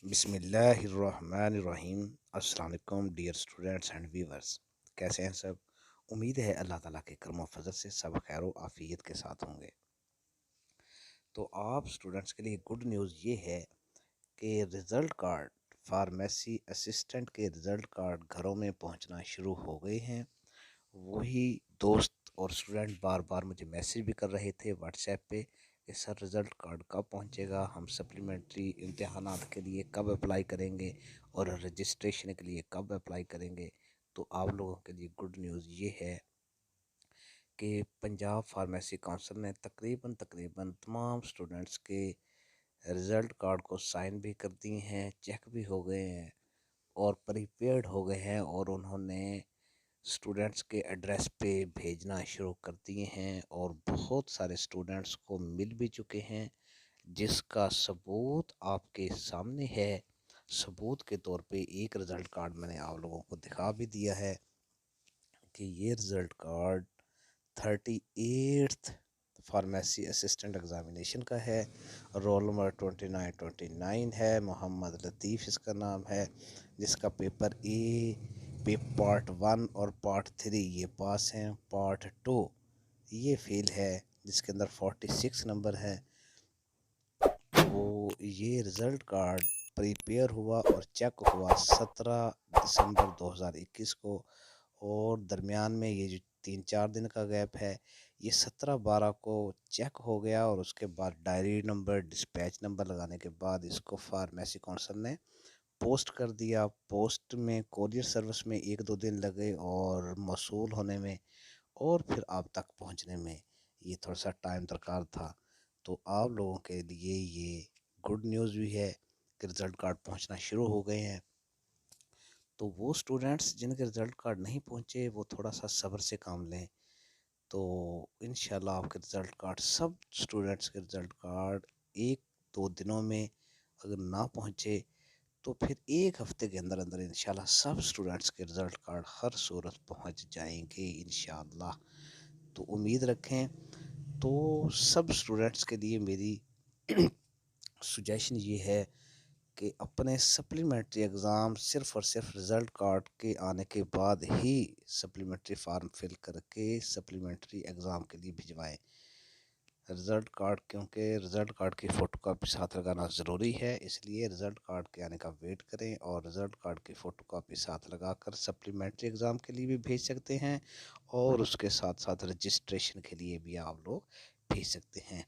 بسم اللہ الرحمن الرحیم۔ السلام علیکم ڈیئر اسٹوڈنٹس اینڈ ویورس، کیسے ہیں سب؟ امید ہے اللہ تعالیٰ کے کرم و فضل سے سب خیر و عافیت کے ساتھ ہوں گے۔ تو آپ اسٹوڈنٹس کے لیے گڈ نیوز یہ ہے کہ رزلٹ کارڈ، فارمیسی اسسٹنٹ کے رزلٹ کارڈ گھروں میں پہنچنا شروع ہو گئے ہیں۔ وہی دوست اور اسٹوڈنٹ بار بار مجھے میسیج بھی کر رہے تھے واٹس ایپ پہ کہ سر رزلٹ کارڈ کب پہنچے گا، ہم سپلیمنٹری امتحانات کے لیے کب اپلائی کریں گے اور رجسٹریشن کے لیے کب اپلائی کریں گے۔ تو آپ لوگوں کے لیے گڈ نیوز یہ ہے کہ پنجاب فارمیسی کونسل نے تقریباً تمام اسٹوڈنٹس کے رزلٹ کارڈ کو سائن بھی کر دی ہیں، چیک بھی ہو گئے ہیں اور پریپیئرڈ ہو گئے ہیں، اور انہوں نے اسٹوڈنٹس کے ایڈریس پہ بھیجنا شروع کر دیے ہیں، اور بہت سارے اسٹوڈنٹس کو مل بھی چکے ہیں، جس کا ثبوت آپ کے سامنے ہے۔ ثبوت کے طور پہ ایک رزلٹ کارڈ میں نے آپ لوگوں کو دکھا بھی دیا ہے کہ یہ result card 38th pharmacy assistant examination کا ہے، رول نمبر 2929 ہے، محمد لطیف اس کا نام ہے، جس کا پیپر اے پارٹ 1 اور پارٹ 3 یہ پاس ہیں، پارٹ 2 یہ فیل ہے جس کے اندر 46 نمبر ہے۔ وہ یہ رزلٹ کارڈ پریپیئر ہوا اور چیک ہوا 17 دسمبر 2021 کو، اور درمیان میں یہ جو 3-4 دن کا گیپ ہے، یہ 17/12 کو چیک ہو گیا، اور اس کے بعد ڈائری نمبر، ڈسپیچ نمبر لگانے کے بعد اس کو فارمیسی کونسل نے پوسٹ کر دیا۔ پوسٹ میں کوریئر سروس میں 1-2 دن لگے، اور موصول ہونے میں اور پھر آپ تک پہنچنے میں یہ تھوڑا سا ٹائم درکار تھا۔ تو آپ لوگوں کے لیے یہ گڈ نیوز بھی ہے کہ رزلٹ کارڈ پہنچنا شروع ہو گئے ہیں۔ تو وہ اسٹوڈنٹس جن کے رزلٹ کارڈ نہیں پہنچے وہ تھوڑا سا صبر سے کام لیں، تو انشاءاللہ آپ کے رزلٹ کارڈ، سب اسٹوڈنٹس کے رزلٹ کارڈ 1-2 دنوں میں اگر نہ پہنچے تو پھر 1 ہفتے کے اندر انشاءاللہ سب اسٹوڈنٹس کے رزلٹ کارڈ ہر صورت پہنچ جائیں گے انشاءاللہ۔ تو امید رکھیں۔ تو سب اسٹوڈنٹس کے لیے میری سجیشن یہ ہے کہ اپنے سپلیمنٹری ایگزام صرف اور صرف رزلٹ کارڈ کے آنے کے بعد ہی سپلیمنٹری فارم فل کر کے سپلیمنٹری ایگزام کے لیے بھجوائیں رزلٹ کارڈ، کیونکہ رزلٹ کارڈ کی فوٹو کاپی ساتھ لگانا ضروری ہے، اس لیے رزلٹ کارڈ کے آنے کا ویٹ کریں، اور رزلٹ کارڈ کی فوٹو کاپی ساتھ لگا کر سپلیمنٹری ایگزام کے لیے بھی بھیج سکتے ہیں، اور اس کے ساتھ ساتھ رجسٹریشن کے لیے بھی آپ لوگ بھیج سکتے ہیں۔